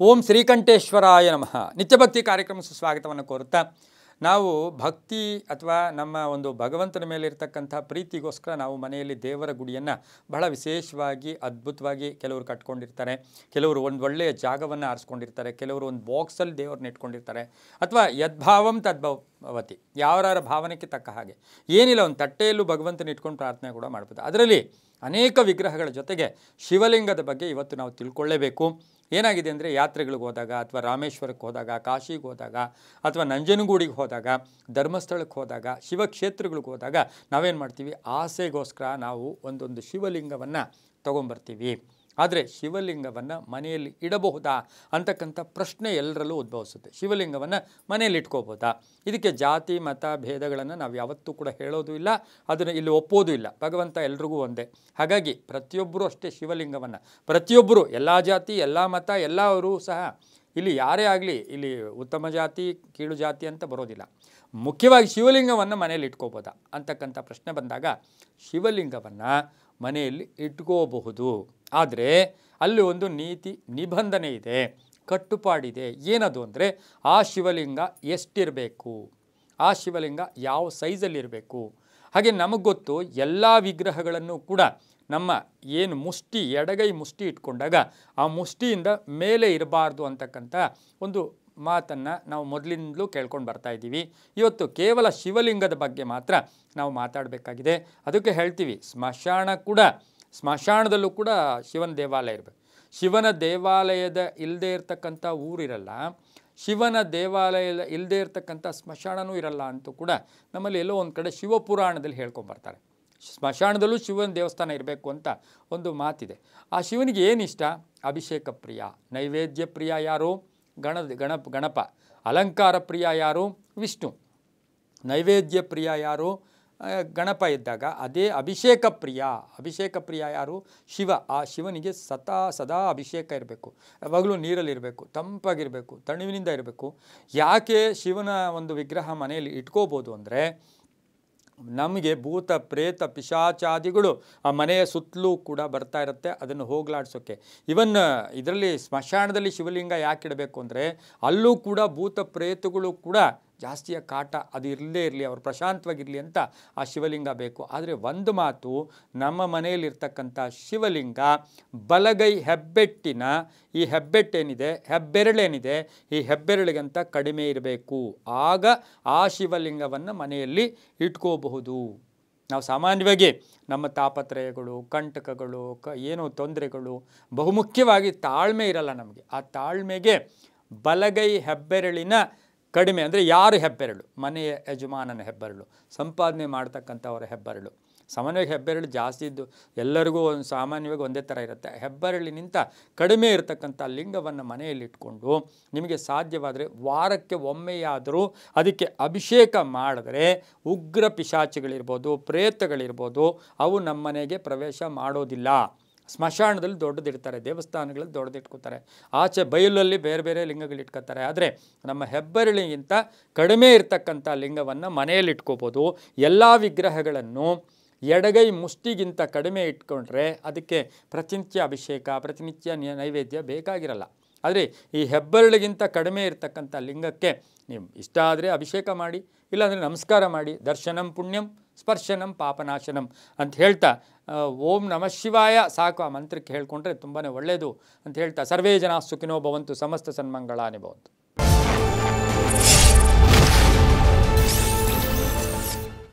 ಓಂ ಶ್ರೀಕಂಠೇಶ್ವರಾಯ ನಮಃ. ನಿತ್ಯಭಕ್ತಿ ಕಾರ್ಯಕ್ರಮ ಸ್ವಾಗತವನ್ನು ಕೋರುತ್ತಾ ನಾವು ಭಕ್ತಿ ಅಥವಾ ನಮ್ಮ ಒಂದು ಭಗವಂತನ ಮೇಲೆ ಇರತಕ್ಕಂಥ ಪ್ರೀತಿಗೋಸ್ಕರ ನಾವು ಮನೆಯಲ್ಲಿ ದೇವರ ಗುಡಿಯನ್ನು ಬಹಳ ವಿಶೇಷವಾಗಿ ಅದ್ಭುತವಾಗಿ ಕೆಲವರು ಕಟ್ಕೊಂಡಿರ್ತಾರೆ, ಕೆಲವರು ಒಂದು ಒಳ್ಳೆಯ ಜಾಗವನ್ನು ಆರಿಸ್ಕೊಂಡಿರ್ತಾರೆ, ಕೆಲವರು ಒಂದು ಬಾಕ್ಸಲ್ಲಿ ದೇವ್ರನ್ನ ಇಟ್ಕೊಂಡಿರ್ತಾರೆ, ಅಥವಾ ಯದ್ಭಾವಂ ತದ್ಭವತಿ, ಯಾವ್ಯಾರ ಭಾವನೆಗೆ ತಕ್ಕ ಹಾಗೆ ಏನಿಲ್ಲ ಒಂದು ತಟ್ಟೆಯಲ್ಲೂ ಭಗವಂತನ ಇಟ್ಕೊಂಡು ಪ್ರಾರ್ಥನೆ ಕೂಡ ಮಾಡ್ಬೋದು. ಅದರಲ್ಲಿ ಅನೇಕ ವಿಗ್ರಹಗಳ ಜೊತೆಗೆ ಶಿವಲಿಂಗದ ಬಗ್ಗೆ ಇವತ್ತು ನಾವು ತಿಳ್ಕೊಳ್ಳೇಬೇಕು. ಏನಾಗಿದೆ ಅಂದರೆ ಯಾತ್ರೆಗಳಿಗೆ ಹೋದಾಗ ಅಥವಾ ರಾಮೇಶ್ವರಕ್ಕೆ ಹೋದಾಗ, ಕಾಶಿಗೆ ಹೋದಾಗ ಅಥವಾ ನಂಜನಗೂಡಿಗೆ ಹೋದಾಗ, ಧರ್ಮಸ್ಥಳಕ್ಕೆ ಹೋದಾಗ, ಶಿವಕ್ಷೇತ್ರಗಳಿಗೆ ಹೋದಾಗ ನಾವೇನು ಮಾಡ್ತೀವಿ, ಆಸೆಗೋಸ್ಕರ ನಾವು ಒಂದೊಂದು ಶಿವಲಿಂಗವನ್ನು ತೊಗೊಂಬರ್ತೀವಿ. ಆದರೆ ಶಿವಲಿಂಗವನ್ನು ಮನೆಯಲ್ಲಿ ಇಡಬಹುದಾ ಅಂತಕ್ಕಂಥ ಪ್ರಶ್ನೆ ಎಲ್ಲರಲ್ಲೂ ಉದ್ಭವಿಸುತ್ತೆ. ಶಿವಲಿಂಗವನ್ನು ಮನೆಯಲ್ಲಿ ಇಟ್ಕೋಬೋದಾ? ಇದಕ್ಕೆ ಜಾತಿ ಮತ ಭೇದಗಳನ್ನು ನಾವು ಯಾವತ್ತೂ ಕೂಡ ಹೇಳೋದು ಇಲ್ಲ, ಅದನ್ನು ಇಲ್ಲಿ ಒಪ್ಪೋದು ಇಲ್ಲ. ಭಗವಂತ ಎಲ್ರಿಗೂ ಒಂದೇ. ಹಾಗಾಗಿ ಪ್ರತಿಯೊಬ್ಬರೂ ಅಷ್ಟೇ ಶಿವಲಿಂಗವನ್ನು, ಪ್ರತಿಯೊಬ್ಬರು ಎಲ್ಲ ಜಾತಿ ಎಲ್ಲ ಮತ ಎಲ್ಲರೂ ಸಹ ಇಲ್ಲಿ ಯಾರೇ ಆಗಲಿ ಇಲ್ಲಿ ಉತ್ತಮ ಜಾತಿ ಕೀಳು ಜಾತಿ ಅಂತ ಬರೋದಿಲ್ಲ. ಮುಖ್ಯವಾಗಿ ಶಿವಲಿಂಗವನ್ನು ಮನೆಯಲ್ಲಿ ಇಟ್ಕೋಬೋದಾ ಅಂತಕ್ಕಂಥ ಪ್ರಶ್ನೆ ಬಂದಾಗ ಶಿವಲಿಂಗವನ್ನು ಮನೆಯಲ್ಲಿ ಇಟ್ಕೋಬಹುದು. ಆದರೆ ಅಲ್ಲಿ ಒಂದು ನೀತಿ ನಿಬಂಧನೆ ಇದೆ, ಕಟ್ಟುಪಾಡಿದೆ. ಏನದು ಅಂದರೆ ಆ ಶಿವಲಿಂಗ ಎಷ್ಟಿರಬೇಕು, ಆ ಶಿವಲಿಂಗ ಯಾವ ಸೈಜಲ್ಲಿರಬೇಕು. ಹಾಗೆ ನಮಗೆ ಗೊತ್ತು ಎಲ್ಲ ವಿಗ್ರಹಗಳನ್ನು ಕೂಡ ನಮ್ಮ ಏನು ಮುಷ್ಟಿ, ಎಡಗೈ ಮುಷ್ಟಿ ಇಟ್ಕೊಂಡಾಗ ಆ ಮುಷ್ಟಿಯಿಂದ ಮೇಲೆ ಇರಬಾರ್ದು ಅಂತಕ್ಕಂಥ ಒಂದು ಮಾತನ್ನು ನಾವು ಮೊದಲಿಂದಲೂ ಕೇಳ್ಕೊಂಡು ಬರ್ತಾ ಇದ್ದೀವಿ. ಇವತ್ತು ಕೇವಲ ಶಿವಲಿಂಗದ ಬಗ್ಗೆ ಮಾತ್ರ ನಾವು ಮಾತಾಡಬೇಕಾಗಿದೆ. ಅದಕ್ಕೆ ಹೇಳ್ತೀವಿ, ಸ್ಮಶಾನದಲ್ಲೂ ಕೂಡ ಶಿವನ ದೇವಾಲಯ ಇರಬೇಕು. ಶಿವನ ದೇವಾಲಯದ ಇಲ್ಲದೆ ಇರತಕ್ಕಂಥ ಊರಿರಲ್ಲ, ಶಿವನ ದೇವಾಲಯದ ಇಲ್ಲದೆ ಇರತಕ್ಕಂಥ ಸ್ಮಶಾನವೂ ಇರಲ್ಲ ಅಂತೂ ಕೂಡ ನಮ್ಮಲ್ಲಿ ಎಲ್ಲೋ ಒಂದು ಕಡೆ ಶಿವಪುರಾಣದಲ್ಲಿ ಹೇಳ್ಕೊಂಬರ್ತಾರೆ. ಸ್ಮಶಾನದಲ್ಲೂ ಶಿವನ ದೇವಸ್ಥಾನ ಇರಬೇಕು ಅಂತ ಒಂದು ಮಾತಿದೆ. ಆ ಶಿವನಿಗೆ ಏನಿಷ್ಟ? ಅಭಿಷೇಕ ಪ್ರಿಯ. ನೈವೇದ್ಯ ಪ್ರಿಯ ಯಾರು? ಗಣಪ. ಅಲಂಕಾರ ಪ್ರಿಯ ಯಾರು? ವಿಷ್ಣು. ನೈವೇದ್ಯ ಪ್ರಿಯ ಯಾರು? ಗಣಪ ಇದ್ದಾಗ ಅದೇ ಅಭಿಷೇಕ ಪ್ರಿಯ ಯಾರು? ಶಿವ. ಆ ಶಿವನಿಗೆ ಸದಾ ಅಭಿಷೇಕ ಇರಬೇಕು, ಯಾವಾಗಲೂ ನೀರಲ್ಲಿರಬೇಕು, ತಂಪಾಗಿರಬೇಕು, ತಣಿವಿನಿಂದ ಇರಬೇಕು. ಯಾಕೆ ಶಿವನ ಒಂದು ವಿಗ್ರಹ ಮನೆಯಲ್ಲಿ ಇಟ್ಕೋಬೋದು ಅಂದರೆ, ನಮಗೆ ಭೂತ ಪ್ರೇತ ಪಿಶಾಚಾದಿಗಳು ಆ ಮನೆಯ ಸುತ್ತಲೂ ಕೂಡ ಬರ್ತಾ ಇರುತ್ತೆ, ಅದನ್ನು ಹೋಗಲಾಡಿಸೋಕ್ಕೆ. ಇವನ್ ಇದರಲ್ಲಿ ಸ್ಮಶಾನದಲ್ಲಿ ಶಿವಲಿಂಗ ಯಾಕೆ ಇಡಬೇಕು ಅಂದರೆ, ಅಲ್ಲೂ ಕೂಡ ಭೂತ ಪ್ರೇತಗಳು ಕೂಡ ಜಾಸ್ತಿಯ ಕಾಟ ಅದು ಇರಲೇ ಇರಲಿ, ಅವರು ಪ್ರಶಾಂತವಾಗಿರಲಿ ಅಂತ ಆ ಶಿವಲಿಂಗ ಬೇಕು. ಆದರೆ ಒಂದು ಮಾತು, ನಮ್ಮ ಮನೆಯಲ್ಲಿರ್ತಕ್ಕಂಥ ಶಿವಲಿಂಗ ಬಲಗೈ ಹೆಬ್ಬೆಟ್ಟಿನ ಈ ಹೆಬ್ಬೆಟ್ಟೇನಿದೆ, ಹೆಬ್ಬೆರಳೇನಿದೆ, ಈ ಹೆಬ್ಬೆರಳಿಗಂತ ಕಡಿಮೆ ಇರಬೇಕು. ಆಗ ಆ ಶಿವಲಿಂಗವನ್ನು ಮನೆಯಲ್ಲಿ ಇಟ್ಕೋಬಹುದು. ನಾವು ಸಾಮಾನ್ಯವಾಗಿ ನಮ್ಮ ತಾಪತ್ರಯಗಳು, ಕಂಟಕಗಳು, ಏನೋ ತೊಂದರೆಗಳು, ಬಹುಮುಖ್ಯವಾಗಿ ತಾಳ್ಮೆ ಇರಲ್ಲ ನಮಗೆ. ಆ ತಾಳ್ಮೆಗೆ ಬಲಗೈ ಹೆಬ್ಬೆರಳಿನ ಕಡಿಮೆ ಅಂದರೆ ಯಾರು ಹೆಬ್ಬೆರಳು? ಮನೆಯ ಯಜಮಾನನ ಹೆಬ್ಬೆರಳು, ಸಂಪಾದನೆ ಮಾಡ್ತಕ್ಕಂಥವರ ಹೆಬ್ಬೆರಳು. ಸಾಮಾನ್ಯವಾಗಿ ಹೆಬ್ಬೆರಳು ಜಾಸ್ತಿ ಇದ್ದು ಎಲ್ಲರಿಗೂ ಸಾಮಾನ್ಯವಾಗಿ ಒಂದೇ ಥರ ಇರುತ್ತೆ. ಹೆಬ್ಬೆರಳಿನಿಂದ ಕಡಿಮೆ ಇರತಕ್ಕಂಥ ಲಿಂಗವನ್ನು ಮನೆಯಲ್ಲಿ ಇಟ್ಕೊಂಡು ನಿಮಗೆ ಸಾಧ್ಯವಾದರೆ ವಾರಕ್ಕೆ ಒಮ್ಮೆಯಾದರೂ ಅದಕ್ಕೆ ಅಭಿಷೇಕ ಮಾಡಿದ್ರೆ ಉಗ್ರ ಪಿಶಾಚಿಗಳಿರ್ಬೋದು, ಪ್ರೇತಗಳಿರ್ಬೋದು, ಅವು ನಮ್ಮ ಮನೆಗೆ ಪ್ರವೇಶ ಮಾಡೋದಿಲ್ಲ. ಸ್ಮಶಾನದಲ್ಲಿ ದೊಡ್ಡದಿಡ್ತಾರೆ, ದೇವಸ್ಥಾನಗಳಲ್ಲಿ ದೊಡ್ಡದಿಟ್ಕೋತಾರೆ, ಆಚೆ ಬಯಲಲ್ಲಿ ಬೇರೆ ಬೇರೆ ಲಿಂಗಗಳು ಇಟ್ಕೋತಾರೆ. ಆದರೆ ನಮ್ಮ ಹೆಬ್ಬೆರಳಿಗಿಂತ ಕಡಿಮೆ ಇರ್ತಕ್ಕಂಥ ಲಿಂಗವನ್ನು ಮನೆಯಲ್ಲಿ ಇಟ್ಕೋಬೋದು. ಎಲ್ಲ ವಿಗ್ರಹಗಳನ್ನು ಎಡಗೈ ಮುಷ್ಟಿಗಿಂತ ಕಡಿಮೆ ಇಟ್ಕೊಂಡ್ರೆ ಅದಕ್ಕೆ ಪ್ರತಿನಿತ್ಯ ಅಭಿಷೇಕ, ಪ್ರತಿನಿತ್ಯ ನೈವೇದ್ಯ ಬೇಕಾಗಿರಲ್ಲ. ಆದರೆ ಈ ಹೆಬ್ಬೆರಳಿಗಿಂತ ಕಡಿಮೆ ಇರತಕ್ಕಂಥ ಲಿಂಗಕ್ಕೆ ನೀವು ಇಷ್ಟ ಆದರೆ ಅಭಿಷೇಕ ಮಾಡಿ, ಇಲ್ಲಾಂದರೆ ನಮಸ್ಕಾರ ಮಾಡಿ. ದರ್ಶನಂ ಪುಣ್ಯಂ ಸ್ಪರ್ಶನಂ ಪಾಪನಾಶನಂ ಅಂತ ಹೇಳ್ತಾ ಓಂ ನಮಃ ಶಿವಾಯ ಸಾಕು ಆ ಮಂತ್ರಕ್ಕೆ ಹೇಳ್ಕೊಂಡ್ರೆ ತುಂಬಾ ಒಳ್ಳೆಯದು ಅಂತ ಹೇಳ್ತಾ ಸರ್ವೇ ಜನ ಸುಖಿನೋ ಭವಂತು, ಸಮಸ್ತ ಸನ್ಮಂಗಳಾನಿ ಭವಂತು.